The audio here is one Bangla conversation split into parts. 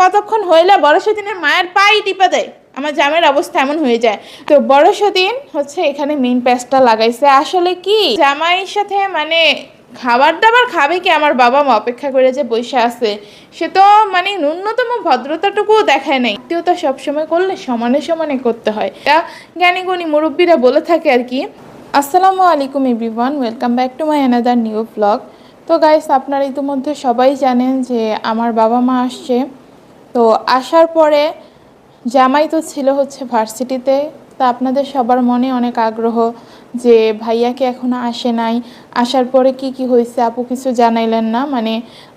কতক্ষণ হইলে বড় সতীনের মায়ের পাই টিপা দেয়। আমার জামাইয়ের অবস্থা এমন হয়ে যায়। তো বড় সতীন হচ্ছে এখানে মেইন প্যাচটা লাগাইছে। আসলে কি জামাইয়ের সাথে মানে খাবার দাবার খাবে কি, আমার বাবা মা অপেক্ষা করে যে বসে আছে, সে তো মানে ন্যূনতম ভদ্রতাটুকুও দেখায় নাই। আত্মীয়তা সবসময় করলে সমানে সমানে করতে হয়, এটা জ্ঞানী গুণী মুরব্বীরা বলে থাকে আর কি। আসসালামু আলাইকুম everyone, welcome back to my another new blog. তো গাইস, আপনারা ইতিমধ্যে সবাই জানেন যে আমার বাবা মা আসছে। তো আসার পরে জামাই তো ছিল হচ্ছে ভার্সিটিতে। তা আপনাদের সবার মনে অনেক আগ্রহ যে ভাইয়াকে এখনও আসে নাই, আসার পরে কি কি হয়েছে আপু কিছু জানাইলেন না। মানে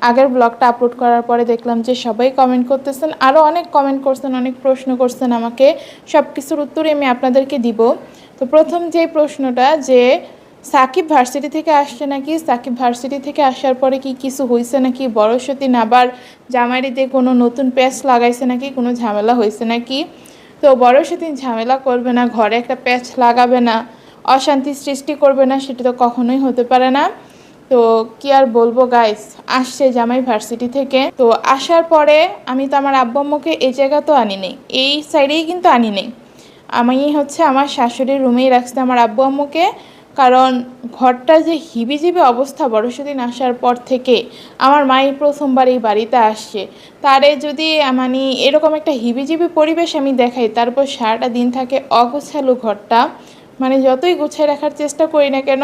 আগের ব্লগটা আপলোড করার পরে দেখলাম যে সবাই কমেন্ট করতেছেন, আরও অনেক কমেন্ট করছেন, অনেক প্রশ্ন করছেন আমাকে। সব কিছুর উত্তরই আমি আপনাদেরকে দিব। তো প্রথম যে প্রশ্নটা যে সাকিব ভার্সিটি থেকে আসছে নাকি, সাকিব ভার্সিটি থেকে আসার পরে কি কিছু হয়েছে নাকি, বড় সতীন আবার জামাইরিতে কোনো নতুন প্যাচ লাগাইছে নাকি, কোনো ঝামেলা হয়েছে নাকি। তো বড় সতীন ঝামেলা করবে না, ঘরে একটা প্যাচ লাগাবে না, অশান্তি সৃষ্টি করবে না, সেটা তো কখনোই হতে পারে না। তো কি আর বলবো গাইস, আসছে জামাই ভার্সিটি থেকে। তো আসার পরে আমি তো আমার আব্বু আম্মুকে এই জায়গা তো আনি নেই, এই সাইডেই কিন্তু আনি নেই। আমি হচ্ছে আমার শাশুড়ির রুমেই রাখছি আমার আব্বু আম্মুকে। কারণ ঘরটা যে হিবিজিবি অবস্থা বড় সেদিন আসার পর থেকে, আমার মাই প্রথমবার এই বাড়িতে আসছে, তারে যদি মানে এরকম একটা হিবিজিবি পরিবেশ আমি দেখাই, তারপর সারাটা দিন থাকে অগোছালো ঘরটা, মানে যতই গুছায় রাখার চেষ্টা করি না কেন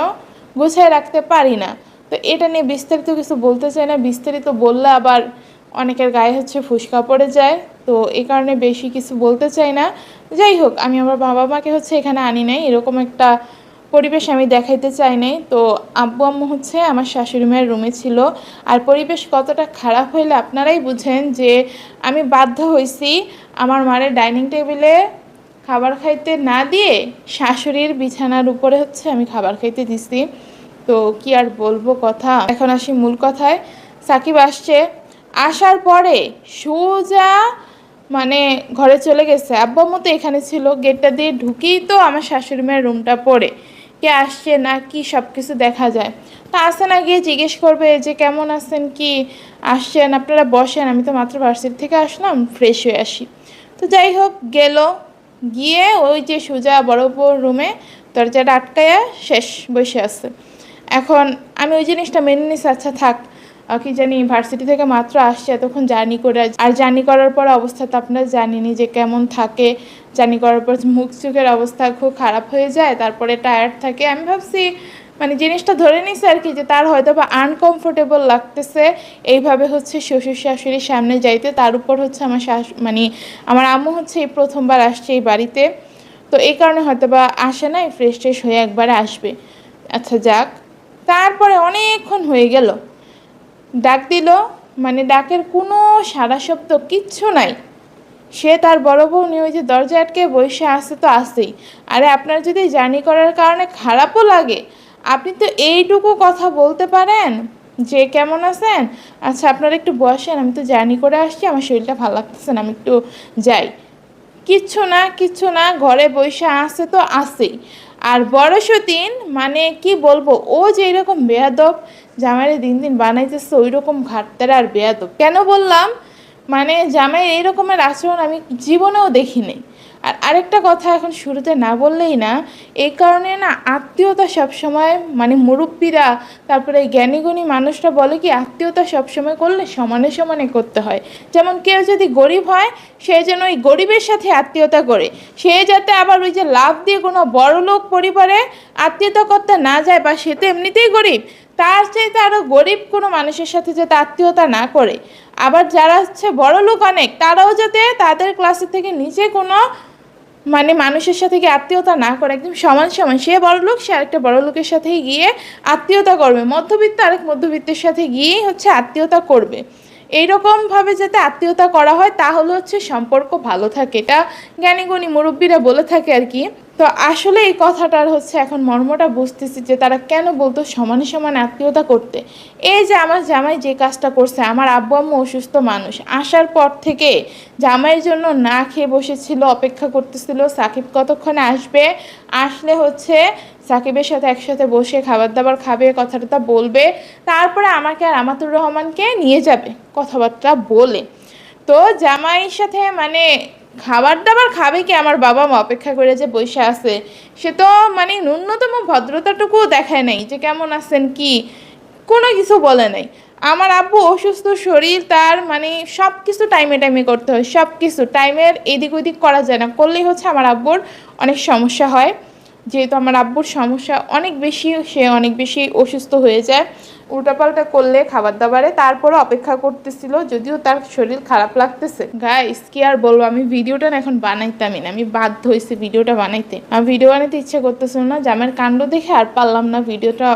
গুছায় রাখতে পারি না। তো এটা নিয়ে বিস্তারিত কিছু বলতে চাই না, বিস্তারিত বললে আবার অনেকের গায়ে হচ্ছে ফুসকা পড়ে যায়। তো এই কারণে বেশি কিছু বলতে চাই না। যাই হোক, আমি আমার বাবা মাকে হচ্ছে এখানে আনি নাই, এরকম একটা পরিবেশ আমি দেখাইতে চাই নাই। তো আব্বু আম্মু হচ্ছে আমার শাশুড়ি মায়ের রুমে ছিল। আর পরিবেশ কতটা খারাপ হইলে আপনারাই বুঝেন যে আমি বাধ্য হয়েছি আমার মায়ের ডাইনিং টেবিলে খাবার খাইতে না দিয়ে শাশুড়ির বিছানার উপরে হচ্ছে আমি খাবার খাইতে দিছি। তো কি আর বলবো কথা, এখন আসি মূল কথায়। সাকিব আসছে, আসার পরে সোজা মানে ঘরে চলে গেছে। আব্বু আম্মু তো এখানে ছিল, গেটটা দিয়ে ঢুকেই তো আমার শাশুড়ি মায়ের রুমটা পড়ে, কে আসছে না কি সব কিছু দেখা যায়। তা আসে না গিয়ে জিজ্ঞেস করবে যে কেমন আছেন, কি আসছেন, আপনারা বসেন, আমি তো মাত্র ভার্সিটি থেকে আসলাম, ফ্রেশ হয়ে আসি। তো যাই হোক গেল, গিয়ে ওই যে সোজা বড় বড় রুমে দরজাটা আটকায়া শেষ বসে আছে। এখন আমি ওই জিনিসটা মেনে নিছি, আচ্ছা থাক, কি জানি ভার্সিটি থেকে মাত্র আসছে, এতক্ষণ জার্নি করে, আর জার্নি করার পর অবস্থা তো আপনারা জানেনই যে কেমন থাকে। জার্নি করার পর মুখ চোখের অবস্থা খুব খারাপ হয়ে যায়, তারপরে টায়ার্ড থাকে। আমি ভাবছি মানে জিনিসটা ধরে নিছি আর কি, যে তার হয়তো বা আনকমফোর্টেবল লাগতেছে এইভাবে হচ্ছে শ্বশুর শাশুড়ির সামনে যাইতে। তার উপর হচ্ছে আমার মানে আমার আম্মু হচ্ছে এই প্রথমবার আসছে এই বাড়িতে। তো এই কারণে হয়তো বা আসে না, ফ্রেশ ট্রেশ হয়ে একবারে আসবে। আচ্ছা যাক, তারপরে অনেকক্ষণ হয়ে গেল, ডাক দিল, মানে ডাকের কোনো সাড়া শব্দ কিচ্ছু নাই। সে তার বড় বউ নিয়ে ওই যে দরজা আটকে বসে আসে তো আসেই। আরে আপনার যদি জার্নি করার কারণে খারাপও লাগে, আপনি তো এইটুকু কথা বলতে পারেন যে কেমন আছেন, আচ্ছা আপনারা একটু বসেন, আমি তো জার্নি করে আসছি, আমার শরীরটা ভালো লাগতেছে না, আমি একটু যাই। কিচ্ছু না কিচ্ছু না, ঘরে বসে আসে তো আসেই। আর বড় সতীন মানে কি বলবো, ও যে এরকম বেয়াদব জামাইরে দিন দিন বানাইতেছে, ওই রকম ঘাটতারা আর বেয়াদব কেন বললাম, মানে জামাই এই রকমের আচরণ আমি জীবনেও দেখিনি। আর আরেকটা কথা এখন শুরুতে না বললেই না, এই কারণে না আত্মীয়তা সবসময় মানে মুরব্বীরা, তারপরে জ্ঞানীগুণী মানুষরা বলে কি আত্মীয়তা সবসময় করলে সমানে সমানে করতে হয়। যেমন কেউ যদি গরিব হয়, সে যেন ওই গরিবের সাথে আত্মীয়তা করে, সে যাতে আবার ওই যে লাভ দিয়ে কোনো বড়লোক পরিবারে আত্মীয়তা করতে না যায়, বা সে তো এমনিতেই গরিব, তার চাইতে আরও গরিব কোনো মানুষের সাথে যাতে আত্মীয়তা না করে। আবার যারা হচ্ছে বড় লোক অনেক, তারাও যাতে তাদের ক্লাসের থেকে নিচে কোনো মানে মানুষের সাথে গিয়ে আত্মীয়তা না করে, একদম সমান সমান, সে বড় লোক সে আরেকটা বড় লোকের সাথেই গিয়ে আত্মীয়তা করবে, মধ্যবিত্ত আরেক মধ্যবিত্তের সাথে গিয়েই হচ্ছে আত্মীয়তা করবে। এইরকমভাবে যাতে আত্মীয়তা করা হয় তাহলে হচ্ছে সম্পর্ক ভালো থাকে, এটা জ্ঞানীগুণী মুরব্বীরা বলে থাকে আর কি। তো আসলে এই কথাটার হচ্ছে এখন মর্মটা বুঝতেছি যে তারা কেন বলতো সমানে সমান আত্মীয়তা করতে। এই যে আমার জামাই যে কাজটা করছে, আমার আব্বু আম্মু অসুস্থ মানুষ, আসার পর থেকে জামাইয়ের জন্য না খেয়ে বসেছিল, অপেক্ষা করতেছিল সাকিব কতক্ষণে আসবে, আসলে হচ্ছে সাকিবের সাথে একসাথে বসে খাবার দাবার খাবে, কথাটা বলবে, তারপরে আমাকে আর আমাতুর রহমানকে নিয়ে যাবে কথাবার্তা বলে। তো জামাইয়ের সাথে মানে খাবার দাবার খাবে কি, আমার বাবা মা অপেক্ষা করে যে বসে আছে, সে তো মানে ন্যূনতম ভদ্রতাটুকুও দেখায় নাই যে কেমন আছেন কি, কোনো কিছু বলে নাই। আমার আব্বু অসুস্থ শরীর, তার মানে সব কিছু টাইমে টাইমে করতে হয়, সব কিছু টাইমের এদিক ওদিক করা যায় না, করলেই হচ্ছে আমার আব্বুর অনেক সমস্যা হয়। যেহেতু আমার আব্বুর সমস্যা অনেক বেশি, সে অনেক বেশি অসুস্থ হয়ে যায় উল্টাপাল্টা করলে খাবার দাবারে, তারপরে অপেক্ষা করতেছিল, যদিও তার শরীর খারাপ লাগতেছে। গাইস কি আর বলবো, আমি ভিডিওটা না এখন বানাইতামই না, আমি বাধ্য হয়েছি ভিডিওটা বানাইতে, আমি ভিডিও বানাইতে ইচ্ছে করতেছিল না, জামের কাণ্ড দেখে আর পারলাম না ভিডিওটা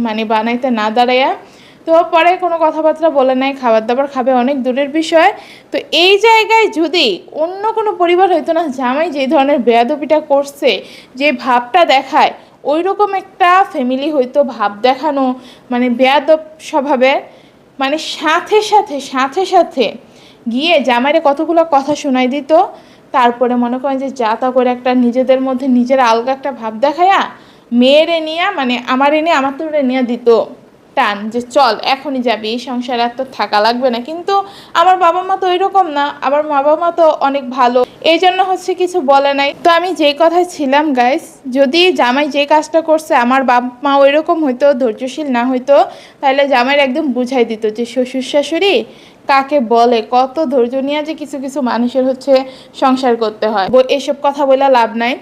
মানে বানাইতে না দাঁড়াইয়া। তো পরে কোনো কথাবার্তা বলে নাই, খাবার দাবার খাবে অনেক দূরের বিষয়। তো এই জায়গায় যদি অন্য কোনো পরিবার হইতো না, জামাই যে ধরনের বেয়াদবিটা করছে, যে ভাবটা দেখায়, ওই রকম একটা ফ্যামিলি হইতো, ভাব দেখানো মানে বেয়াদব স্বভাবের, মানে সাথে সাথে সাথে সাথে গিয়ে জামাইরে কতগুলো কথা শোনাই দিত, তারপরে মনে করেন যে যা তা করে একটা নিজেদের মধ্যে নিজের আলগা একটা ভাব দেখায়া মেয়েরে নিয়ে মানে আমার এনে আমার তোরে নিয়ে দিত টান, যে চল এখনই যাবি, এই সংসারে আর তো থাকা লাগবে না। কিন্তু আমার বাবা মা তো ওইরকম না, আমার বাবা মা তো অনেক ভালো, এই জন্য হচ্ছে কিছু বলে নাই। তো আমি যেই কথায় ছিলাম গাইস, যদি জামাই যে কাজটা করছে আমার বাবা মা ওই রকম হইতো, ধৈর্যশীল না হইতো, তাহলে জামাইয়ের একদম বুঝাই দিত যে শ্বশুর শাশুড়ি কাকে বলে, কত ধৈর্য নিয়ে যে কিছু কিছু মানুষের হচ্ছে সংসার করতে হয়, এসব কথা বলে লাভ নাই।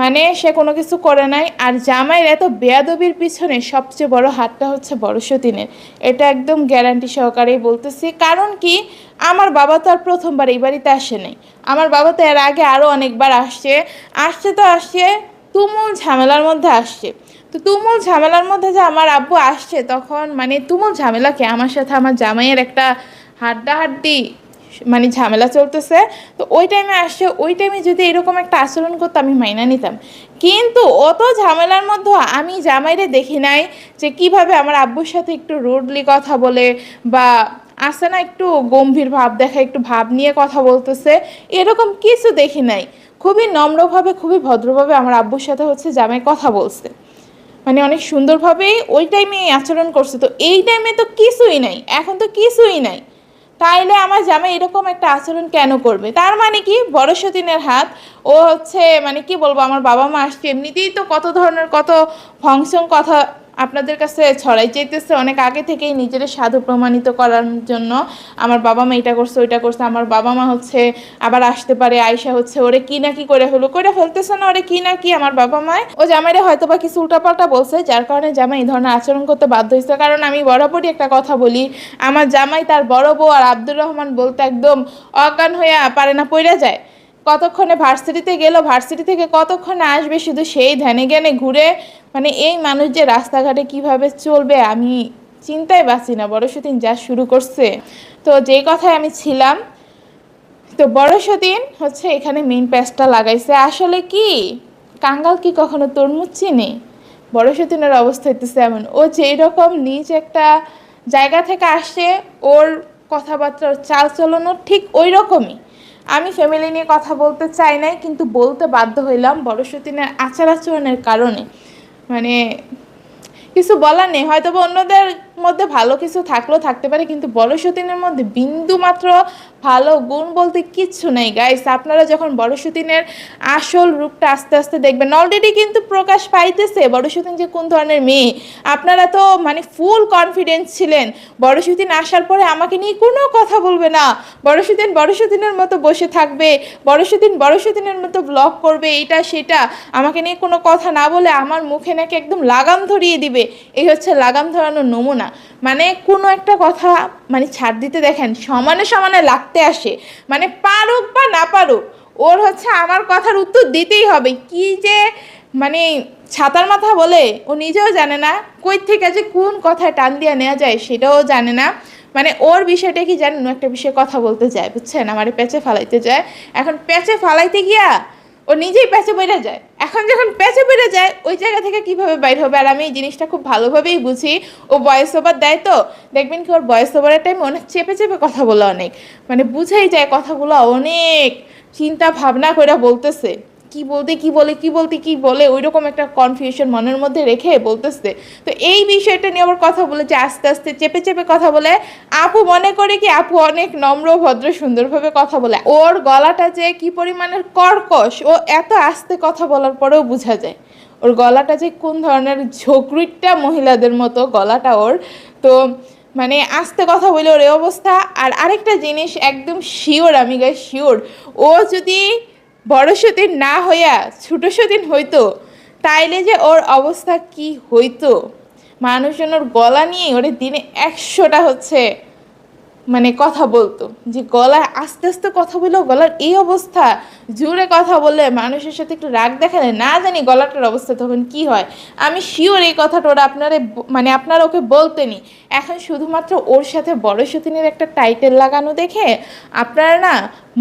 মানে সে কোনো কিছু করে নাই। আর জামাইয়ের এত বেয়াদবির পিছনে সবচেয়ে বড় হাতটা হচ্ছে বড় সতীনের, এটা একদম গ্যারান্টি সহকারেই বলতেছি। কারণ কি, আমার বাবা তো আর প্রথমবার এই বাড়িতে আসে নাই, আমার বাবা তো এর আগে আরও অনেকবার আসছে, তো আসছে তুমুল ঝামেলার মধ্যে আসছে। তো তুমুল ঝামেলার মধ্যে যে আমার আব্বু আসছে, তখন মানে তুমুল ঝামেলাকে আমার সাথে আমার জামাইয়ের একটা হাড্ডাহাড্ডি মানে ঝামেলা চলতেছে। তো ওই টাইমে আসছে, ওই টাইমে যদি এরকম একটা আচরণ করতো আমি মাইনা নিতাম, কিন্তু অত ঝামেলার মধ্যে আমি জামাইরে দেখি নাই যে কিভাবে আমার আব্বুর সাথে একটু রুডলি কথা বলে, বা আসে না একটু গম্ভীর ভাব দেখা, একটু ভাব নিয়ে কথা বলতেছে, এরকম কিছু দেখি নাই। খুবই নম্রভাবে খুবই ভদ্রভাবে আমার আব্বুর সাথে হচ্ছে জামাই কথা বলছে, মানে অনেক সুন্দরভাবেই ওই টাইমে আচরণ করছে। তো এই টাইমে তো কিছুই নাই, এখন তো কিছুই নাই, তাইলে আমার জামাই এরকম একটা আচরণ কেন করবে? তার মানে কি, বড় সতীনের হাত। ও হচ্ছে মানে কি বলবো, আমার বাবা মা আসছে এমনিতেই তো কত ধরনের কত ফাংশন কথা আপনাদের কাছে ছড়াই চাইতেছে অনেক আগে থেকেই নিজের সাধু প্রমাণিত করার জন্য। আমার বাবা মা এটা করছে ওইটা করছে, আমার বাবা মা হচ্ছে আবার আসতে পারে, আয়সা হচ্ছে ওরে কি না কি করে হলো, করে ফেলতেছে না ওরে কি না কি আমার বাবা মায়, ও জামাইরে হয়তো বা কিছু উল্টাপাল্টা বলছে, যার কারণে জামাই এই ধরনের আচরণ করতে বাধ্য হয়েছে। কারণ আমি বরাবরই একটা কথা বলি, আমার জামাই তার বড় বউ আর আব্দুর রহমান বলতে একদম অজ্ঞান হইয়া পারে না, পইরা যায়। কতক্ষণে ভার্সিটিতে গেল, ভার্সিটি থেকে কতক্ষণে আসবে, শুধু সেই ধ্যানে জ্ঞানে ঘুরে, মানে এই মানুষ যে রাস্তাঘাটে কিভাবে চলবে আমি চিন্তায় বাঁচি না, বড় সতীন যা শুরু করছে। তো যেই কথায় আমি ছিলাম, তো বড় সতীন হচ্ছে এখানে মেইন প্যাচটা লাগাইছে। আসলে কি, কাঙ্গাল কি কখনো তরমুজ চিনে? বড় সতীনের অবস্থা হইতেছে এমন, ও যেই রকম নিজ একটা জায়গা থেকে আসছে, ওর কথাবার্তা ওর চাল চলনও ঠিক ওই রকমই। আমি ফ্যামিলি নিয়ে কথা বলতে চাই নাই, কিন্তু বলতে বাধ্য হইলাম বড় সতীনের আচার আচরণের কারণে। মানে কিছু বলার নেই, হয়তো বা অন্যদের মধ্যে ভালো কিছু থাকলেও থাকতে পারে, কিন্তু বড় সতীনের মধ্যে বিন্দু মাত্র ভালো গুণ বলতে কিচ্ছু নেই গাইস। আপনারা যখন বড় সতীনের আসল রূপটা আস্তে আস্তে দেখবেন, অলরেডি কিন্তু প্রকাশ পাইতেছে বড় সতীন যে কোন ধরনের মেয়ে। আপনারা তো মানে ফুল কনফিডেন্স ছিলেন বড় সতীন আসার পরে আমাকে নিয়ে কোনো কথা বলবে না, বড় সতীন বড় সতীনের মতো বসে থাকবে, বড় সতীন বড় সতীনের মতো ব্লগ করবে, এটা সেটা, আমাকে নিয়ে কোনো কথা না বলে আমার মুখে নাকি একদম লাগাম ধরিয়ে দিবে। এই হচ্ছে লাগাম ধরানোর নমুনা। মানে কোনো একটা কথা মানে ছাড় দিতে দেখেন সমানে সমানে লাগতে আসে, মানে পারুক বা না পারুক ওর হচ্ছে আমার কথার উত্তর দিতেই হবে। কি যে মানে ছাতার মাথা বলে ও নিজেও জানে না, কই থেকে যে কোন কথায় টান দিয়ে নেওয়া যায় সেটাও জানে না। মানে ওর বিষয়টা কি জানেন, একটা বিষয়ে কথা বলতে যায় বুঝছেন, আমারে প্যাচে ফালাইতে যায়। এখন প্যাচে ফালাইতে গিয়া ও নিজেই প্যাচে বেড়ে যায়। এখন যখন প্যাচে বেড়ে যায় ওই জায়গা থেকে কিভাবে বাইর হবে? আর আমি এই জিনিসটা খুব ভালোভাবেই বুঝি। ও ভয়েস ওভার দেয়, তো দেখবেন কি ওর ভয়েস ওভারের টাইমে অনেক চেপে চেপে কথা বলে, অনেক মানে বুঝাই যায় কথাগুলো অনেক চিন্তা ভাবনা করে বলতেছে। কি বলতে কি বলে ওইরকম একটা কনফিউশন মনের মধ্যে রেখে বলতেছে। তো এই বিষয়টা নিয়ে আবার কথা বলে যে আস্তে আস্তে চেপে চেপে কথা বলে। আপু মনে করে কি আপু অনেক নম্র ভদ্র সুন্দরভাবে কথা বলে, ওর গলাটা যে কি পরিমাণের কর্কশ, ও এত আস্তে কথা বলার পরেও বোঝা যায় ওর গলাটা যে কোন ধরনের ঝোঁকরিটা মহিলাদের মতো গলাটা ওর। তো মানে আস্তে কথা বলে ওর এই অবস্থা। আর আরেকটা জিনিস একদম শিওর, আমি গাইস শিওর, ও যদি বড় সতীন না হইয়া ছোট সতীন হইতো তাইলে যে ওর অবস্থা কি হইতো। মানুষজন ওর গলা নিয়ে ওরে দিনে 100টা হচ্ছে মানে কথা বলতো, যে গলায় আস্তে আস্তে কথা বললেও গলার এই অবস্থা, জোরে কথা বললে মানুষের সাথে একটু রাগ দেখালে না জানি গলাটার অবস্থা তখন কি হয়। আমি শিওর এই কথাটা ওরা মানে আপনারা ওকে বলতেনি। এখন শুধুমাত্র ওর সাথে বড় সতীনের একটা টাইটেল লাগানো দেখে আপনারা না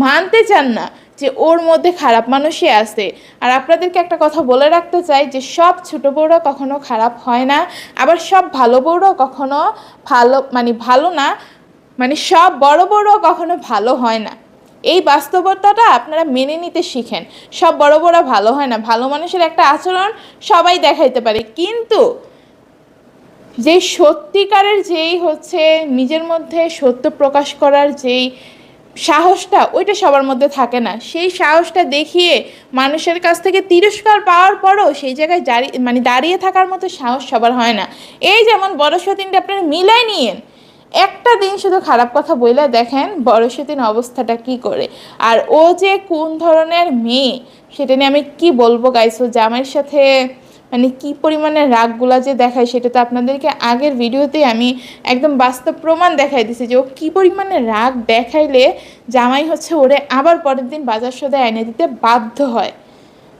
মানতে চান না যে ওর মধ্যে খারাপ মানুষই আছে। আর আপনাদেরকে একটা কথা বলে রাখতে চাই যে সব ছোট বউরা কখনো খারাপ হয় না, আবার সব ভালো বউরাও কখনো ভালো না, মানে সব বড় বড় কখনো ভালো হয় না। এই বাস্তবতাটা আপনারা মেনে নিতে শিখেন। সব বড় বড় ভালো হয় না, ভালো মানুষের একটা আচরণ সবাই দেখাইতে পারে, কিন্তু যে সত্যিকারের যেই হচ্ছে নিজের মধ্যে সত্য প্রকাশ করার যেই সাহসটা, ওইটা সবার মধ্যে থাকে না। সেই সাহসটা দেখিয়ে মানুষের কাছ থেকে তিরস্কার পাওয়ার পরও সেই জায়গায় দাঁড়িয়ে থাকার মতো সাহস সবার হয় না। এই যেমন বড় সতীনটা আপনারা মিলাই নিয়েন, একটা দিন শুধু খারাপ কথা বইলে দেখেন বড় সতীন অবস্থাটা কি করে। আর ও যে কোন ধরনের মেয়ে সেটা নিয়ে আমি কি বলবো গাইস। ও জামাইয়ের সাথে মানে কি পরিমাণে রাগগুলা যে দেখায় সেটা তো আপনাদেরকে আগের ভিডিওতে আমি একদম বাস্তব প্রমাণ দেখাই দিছি যে ও কি পরিমাণে রাগ দেখাইলে জামাই হচ্ছে ওরে আবার পরের দিন বাজার সদায় এনে দিতে বাধ্য হয়।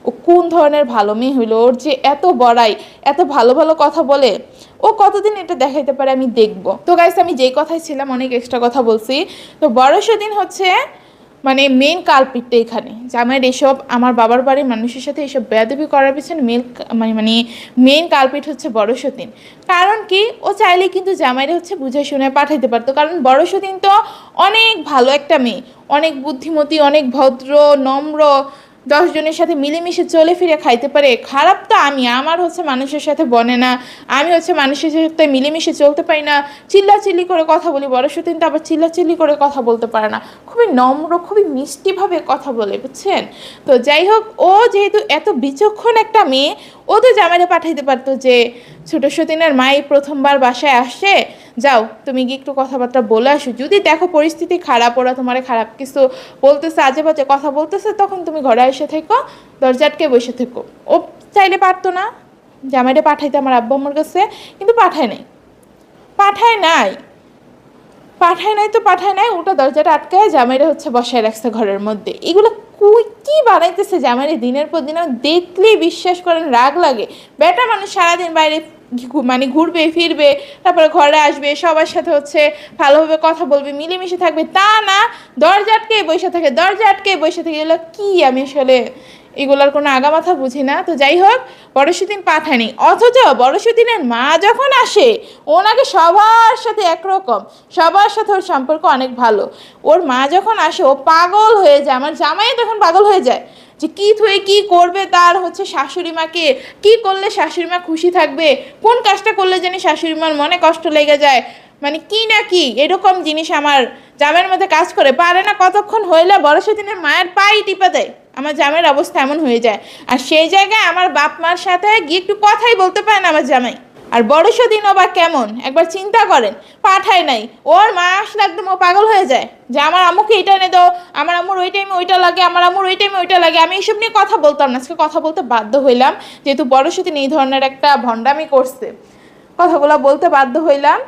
ও কোন ধরনের ভালো মেয়ে হইলো, ওর যে এত বড়াই, এত ভালো ভালো কথা বলে, ও কতদিন এটা দেখাইতে পারে আমি দেখবো। তো গাইস আমি যেই কথাই ছিলাম অনেক এক্সট্রা কথা বলছি। তো বড় সেদিন হচ্ছে মানে মেন কালপিটটা এখানে জামাইয়ের এসব আমার বাবার বাড়ির মানুষের সাথে এসব বেয়াদবি করার পিছনে মেন কালপিট হচ্ছে বড় সতীন। কারণ কি, ও চাইলে কিন্তু জামাইরে হচ্ছে বুঝে শুনে পাঠাইতে পারতো, কারণ বড় সতীন তো অনেক ভালো একটা মেয়ে, অনেক বুদ্ধিমতী, অনেক ভদ্র নম্র, 10 জনের সাথে মিলেমিশে চলে ফিরে খাইতে পারে। খারাপ তো আমার হচ্ছে মানুষের সাথে বনে না, আমি হচ্ছে মানুষের সাথে মিলেমিশে চলতে পারি না, চিল্লাচিল্লি করে কথা বলি। বড় সতীন তো আবার চিল্লাচিল্লি করে কথা বলতে পারে না, খুবই নম্র খুবই মিষ্টিভাবে কথা বলে, বুঝছেন। তো যাই হোক, ও যেহেতু এত বিচক্ষণ একটা মেয়ে, ও তো জামাইরে পাঠাইতে পারতো যে ছোট সতীনের মাই প্রথমবার বাসায় আসে, যাও তুমি গিয়ে একটু কথাবার্তা বলে আসো, যদি দেখো পরিস্থিতি খারাপ, ওরা তোমার খারাপ কিছু বলতেছে, আজে বাজে কথা বলতেছে, তখন তুমি ঘরে এসে থেকো, দরজাটকে বসে থেকো। ও চাইলে পারতো না জামাইরে পাঠাইতে আমার আব্বু আমার কাছে, কিন্তু পাঠায় নাই পাঠায় নাই, ওটা দরজাটা আটকায় জামাইরে হচ্ছে বসায় রাখছে ঘরের মধ্যে। এগুলো কি বানাইতেছে জামাইরে দিনের পর দিন, দেখলেই বিশ্বাস করেন রাগ লাগে। বেটা মানুষ সারাদিন বাইরে ঘুরবে ফিরবে, তারপরে ঘরে আসবে, সবার সাথে হচ্ছে ভালোভাবে কথা বলবে, মিলেমিশে থাকবে, তা না দরজা আটকে বসে থাকে। এগুলো কি, আমি আসলে এগুলোর কোনো আগামাথা বুঝি না। তো যাই হোক, বড় সেদিন পাঠায়নি, অথচ বড় সেদিনের মা যখন আসে ওনাকে সবার সাথে একরকম, সবার সাথে ওর সম্পর্ক অনেক ভালো। ওর মা যখন আসে ও পাগল হয়ে যায়, আমার জামাই তখন পাগল হয়ে যায় যে কি থুয়ে কি করবে, তার হচ্ছে শাশুড়ি মাকে কি করলে শাশুড়ি মা খুশি থাকবে, কোন কাজটা করলে জানি শাশুড়ি মার মনে কষ্ট লেগে যায়, মানে কি না কি এরকম জিনিস আমার জামাইয়ের মধ্যে কাজ করে। পারে না কতক্ষণ হইলে বড় সেদিনের মায়ের পাই টিপে দেয়, আমার জামাইয়ের অবস্থা এমন হয়ে যায়। আর সেই জায়গায় আমার বাপ মার সাথে গিয়ে একটু কথাই বলতে পারে না আমার জামাই। আর বড় সেদিনও বা কেমন একবার চিন্তা করেন, পাঠায় নাই, ওর মা আসলে একদম ও পাগল হয়ে যায় যে আমার আম্মুকে এটা এনে দাও, আমার আম্মুর ওই টাইমে ওইটা লাগে, আমার আম্মুর ওই টাইমে ওইটা লাগে। আমি এইসব নিয়ে কথা বলতাম না, আজকে কথা বলতে বাধ্য হইলাম, যেহেতু বড় সেদিন এই ধরনের একটা ভণ্ডামি করছে, কথাগুলো বলতে বাধ্য হইলাম।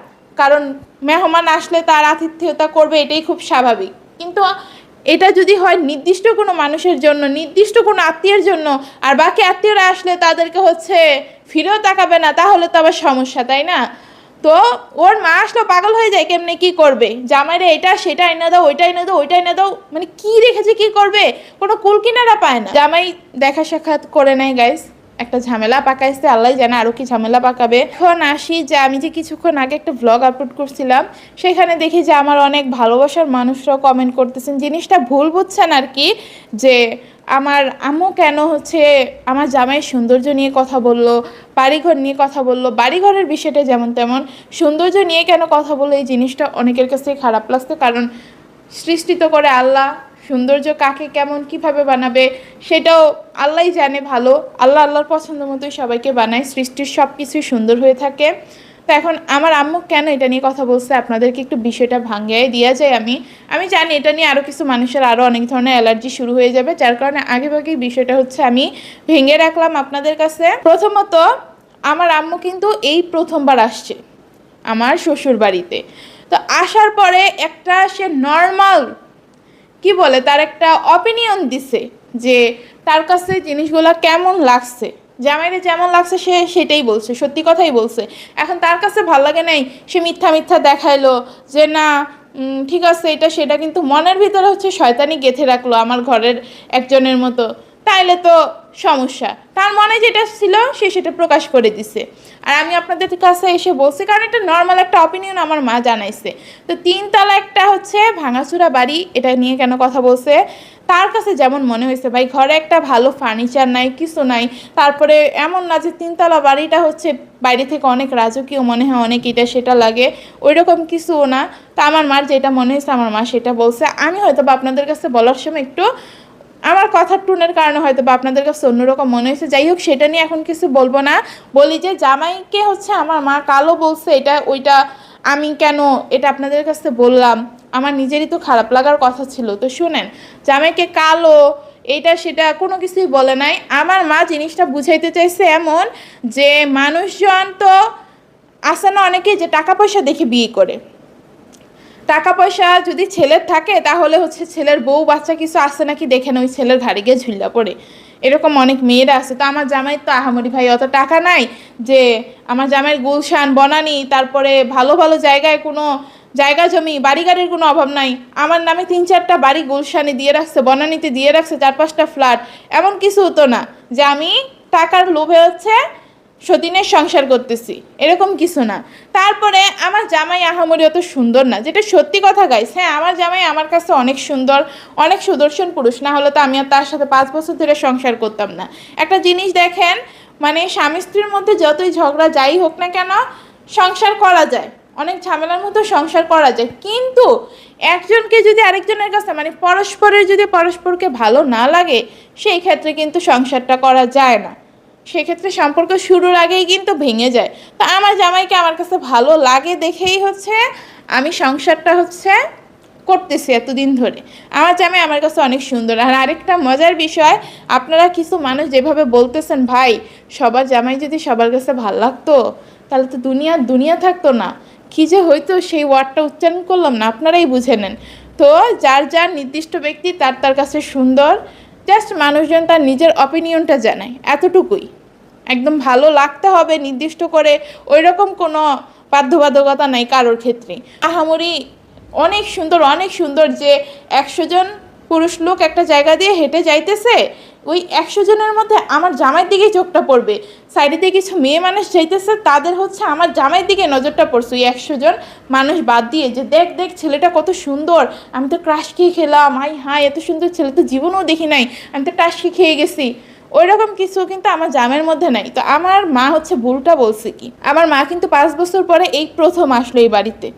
কারণ মেহমান আসলে তার আতিথেয়তা করবে, এটাই খুব স্বাভাবিক। কিন্তু এটা যদি হয় নির্দিষ্ট কোনো মানুষের জন্য, নির্দিষ্ট কোনো আত্মীয়ের জন্য, আর বাকি আত্মীয়রা আসলে তাদেরকে হচ্ছে ফিরেও তাকাবে না, তাহলে তো আবার সমস্যা, তাই না? তো ওর মা আসলে পাগল হয়ে যায়, কেমনে কি করবে, জামাইরে এটা সেটা এনে দাও, ওইটা এনে দাও, ওইটা এনে দাও, মানে কি রেখেছে কি করবে, কোনো কুল কিনারা পায় না। জামাই দেখা সাক্ষাৎ করে নেয় গাইস, একটা ঝামেলা পাকাইছে, আল্লাহ জানে আরও কি ঝামেলা পাকাবে। এখন আসি যে আমি যে কিছুক্ষণ আগে একটা ভ্লগ আপলোড করছিলাম, সেখানে দেখি যে আমার অনেক ভালোবাসার মানুষরাও কমেন্ট করতেছেন, জিনিসটা ভুল বুঝছেন আর কি, যে আমার আম্মু কেন হচ্ছে আমার জামাইয়ের সৌন্দর্য নিয়ে কথা বললো, বাড়িঘর নিয়ে কথা বললো, বাড়িঘরের বিষয়টা যেমন তেমন সৌন্দর্য নিয়ে কেন কথা বললো, এই জিনিসটা অনেকের কাছে খারাপ লাগছে। কারণ সৃষ্টি তো করে আল্লাহ, সৌন্দর্য কাকে কেমন কিভাবে বানাবে সেটাও আল্লাহই জানে ভালো। আল্লাহর পছন্দ মতোই সবাইকে বানায়, সৃষ্টির সব কিছুই সুন্দর হয়ে থাকে। তো এখন আমার আম্মু কেন এটা নিয়ে কথা বলছে আপনাদেরকে একটু বিষয়টা ভাঙিয়ে দেওয়া যায়। আমি জানি এটা নিয়ে আরও কিছু মানুষের আরও অনেক ধরনের অ্যালার্জি শুরু হয়ে যাবে, যার কারণে আগেভাগেই বিষয়টা হচ্ছে আমি ভেঙে রাখলাম আপনাদের কাছে। প্রথমত আমার আম্মু কিন্তু এই প্রথমবার আসছে আমার শ্বশুর বাড়িতে। তো আসার পরে একটা সে নর্মাল কি বলে তার একটা অপিনিয়ন দিছে যে তার কাছে জিনিসগুলো কেমন লাগছে, জামাইরে যেমন লাগছে সে সেটাই বলছে, সত্যি কথাই বলছে। এখন তার কাছে ভালো লাগে নাই, সে মিথ্যা মিথ্যা দেখাইলো যে না ঠিক আছে এটা সেটা, কিন্তু মনের ভিতরে হচ্ছে শয়তানি গেঁথে রাখলো আমার ঘরের একজনের মতো। তাইলে তো সমস্যা, তার মনে যেটা ছিল সে সেটা প্রকাশ করে দিছে। আর আমি আপনাদের কাছে এসে বলছি কারণ এটা নর্মাল একটা অপিনিয়ন আমার মা জানাইছে। তো 3 তলা একটা হচ্ছে ভাঙাচুরা বাড়ি, এটা নিয়ে কেন কথা বলছে, তার কাছে যেমন মনে হয়েছে ভাই ঘরে একটা ভালো ফার্নিচার নাই, কিছু নাই, তারপরে এমন না যে 3 তলা বাড়িটা হচ্ছে বাইরে থেকে অনেক রাজকীয় মনে হয়, অনেক এটা সেটা লাগে, ওই রকম কিছুও না। তা আমার মার যেটা মনে হয়েছে আমার মা সেটা বলছে। আমি হয়তো বা আপনাদের কাছে বলার সময় একটু আমার কথার টোনের কারণে হয়তো বা আপনাদের কাছে অন্যরকম মনে হয়েছে, যাই হোক সেটা নিয়ে এখন কিছু বলবো না। বলি যে জামাইকে হচ্ছে আমার মা কালো বলছে, এটা ওইটা আমি কেন এটা আপনাদের কাছে বললাম, আমার নিজেরই তো খারাপ লাগার কথা ছিল। তো শুনেন, জামাইকে কালো এইটা সেটা কোনো কিছুই বলে নাই। আমার মা জিনিসটা বুঝাইতে চাইছে এমন যে মানুষজন তো আছে না অনেকে যে টাকা পয়সা দেখে বিয়ে করে, টাকা পয়সা যদি ছেলের থাকে তাহলে হচ্ছে ছেলের বউ বাচ্চা কিছু আছে নাকি দেখে না ওই ছেলের ঘাড়ে গিয়ে ঝুল্লা পড়ে, এরকম অনেক মেয়েরা আছে। তো আমার জামাই তো আহামরি ভাই অত টাকা নাই যে আমার জামাইয়ের গুলশান বনানি তারপরে ভালো ভালো জায়গায় কোনো জায়গা জমি বাড়ি গাড়ির কোনো অভাব নাই। আমার নামে 3-4টা বাড়ি গুলশানে দিয়ে রাখছে, বনানীতে দিয়ে রাখছে 4-5টা ফ্ল্যাট, এমন কিছু হতো না যে আমি টাকার লোভে হচ্ছে সতীনের সংসার করতেছি, এরকম কিছু না। তারপরে আমার জামাই আহামরি অত সুন্দর না, যেটা সত্যি কথা গাইস। হ্যাঁ আমার জামাই আমার কাছে অনেক সুন্দর, অনেক সুদর্শন পুরুষ, না হলে তো আমি আর তার সাথে 5 বছর ধরে সংসার করতাম না। একটা জিনিস দেখেন, মানে স্বামী স্ত্রীর মধ্যে যতই ঝগড়া যাই হোক না কেন সংসার করা যায়, অনেক ঝামেলার মতো সংসার করা যায়, কিন্তু একজনকে যদি আরেকজনের কাছে মানে পরস্পরের যদি পরস্পরকে ভালো না লাগে সেই ক্ষেত্রে কিন্তু সংসারটা করা যায় না, সেক্ষেত্রে সম্পর্ক শুরুর আগেই কিন্তু ভেঙে যায়। তো আমার জামাইকে আমার কাছে ভালো লাগে দেখেই হচ্ছে আমি সংসারটা হচ্ছে করতেছি এতদিন ধরে। আমার জামাই আমার কাছে অনেক সুন্দর। আর আরেকটা মজার বিষয়, আপনারা কিছু মানুষ যেভাবে বলতেছেন ভাই সবার জামাই যদি সবার কাছে ভালো লাগতো তাহলে তো দুনিয়া থাকতো না, কী যে হয়তো সেই ওয়ার্ডটা উচ্চারণ করলাম না, আপনারাই বুঝে নেন। তো যার যার নির্দিষ্ট ব্যক্তি তার কাছে সুন্দর, জাস্ট মানুষজন তার নিজের অপিনিয়নটা জানায়, এতটুকুই। একদম ভালো লাগতে হবে নির্দিষ্ট করে ওই রকম কোনো বাধ্যবাধকতা নাই কারোর ক্ষেত্রে। আহামরি অনেক সুন্দর যে 100 জন পুরুষ লোক একটা জায়গা দিয়ে হেঁটে যাইতেছে, ওই 100 জনের মধ্যে আমার জামাইয়ের দিকে চোখটা পড়বে, সাইডে দিয়ে কিছু মেয়ে মানুষ যাইতেছে তাদের হচ্ছে আমার জামাইয়ের দিকে নজরটা পড়ছে, ওই 100 জন মানুষ বাদ দিয়ে যে দেখ ছেলেটা কত সুন্দর, আমি তো ক্রাশ খেয়ে খেলাম, হাই এত সুন্দর ছেলে তো জীবনেও দেখি নাই, আমি তো ক্রাশ খেয়ে গেছি, ওই রকম কিছু কিন্তু আমার জামের মধ্যে নাই। তো আমার মা হচ্ছে ভুলটা বলছে কি, আমার মা কিন্তু 5 বছর পরে এই প্রথম আসলো এই বাড়িতে।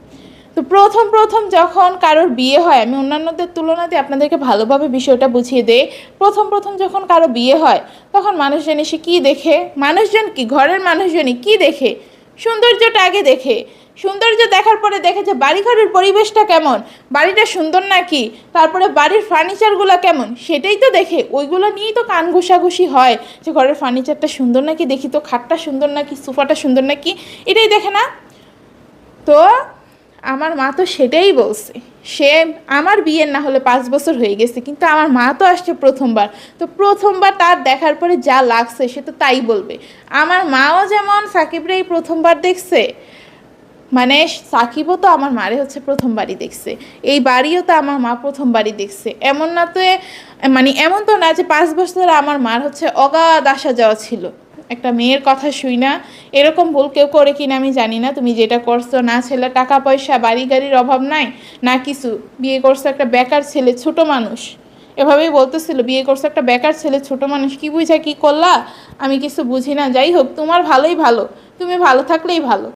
তো প্রথম যখন কারোর বিয়ে হয়, আমি অন্যান্যদের তুলনাতে আপনাদেরকে ভালোভাবে বিষয়টা বুঝিয়ে দেই, প্রথম যখন কারো বিয়ে হয় তখন মানুষজন এসে কী দেখে, মানুষজন কি ঘরের মানুষজনই কী দেখে, সৌন্দর্যটা আগে দেখে, সৌন্দর্য দেখার পরে দেখে যে বাড়িঘরের পরিবেশটা কেমন, বাড়িটা সুন্দর নাকি, তারপরে বাড়ির ফার্নিচারগুলো কেমন সেটাই তো দেখে, ওইগুলো নিয়েই তো কান ঘষাঘষি হয় যে ঘরের ফার্নিচারটা সুন্দর নাকি, দেখি তো খাটটা সুন্দর নাকি, সোফাটা সুন্দর নাকি, এটাই দেখে না। তো আমার মা তো সেটাই বলছে, সে আমার বিয়ের না হলে 5 বছর হয়ে গেছে, কিন্তু আমার মা তো আসছে প্রথমবার, তো প্রথমবার তার দেখার পরে যা লাগছে সে তো তাই বলবে। আমার মাও যেমন সাকিবরে এই প্রথমবার দেখছে, মানে সাকিবও তো আমার মারে হচ্ছে প্রথমবারই দেখছে, এই বাড়িও তো আমার মা প্রথমবারই দেখছে। এমন তো না যে 5 বছর আমার মার হচ্ছে অগাধ আসা যাওয়া ছিল, একটা মেয়ের কথা শুই না। এরকম ভুল কেউ করে কিনা আমি জানি না, তুমি যেটা করছো, না ছেলে টাকা পয়সা বাড়ি গাড়ির অভাব নাই না কিছু, বিয়ে করছো একটা বেকার ছেলে ছোট মানুষ, এভাবেই বলতেছিল বিয়ে করছো একটা বেকার ছেলে ছোট মানুষ, কি বুঝা কি করলা আমি কিছু বুঝি না। যাই হোক, তোমার ভালোই ভালো, তুমি ভালো থাকলেই ভালো।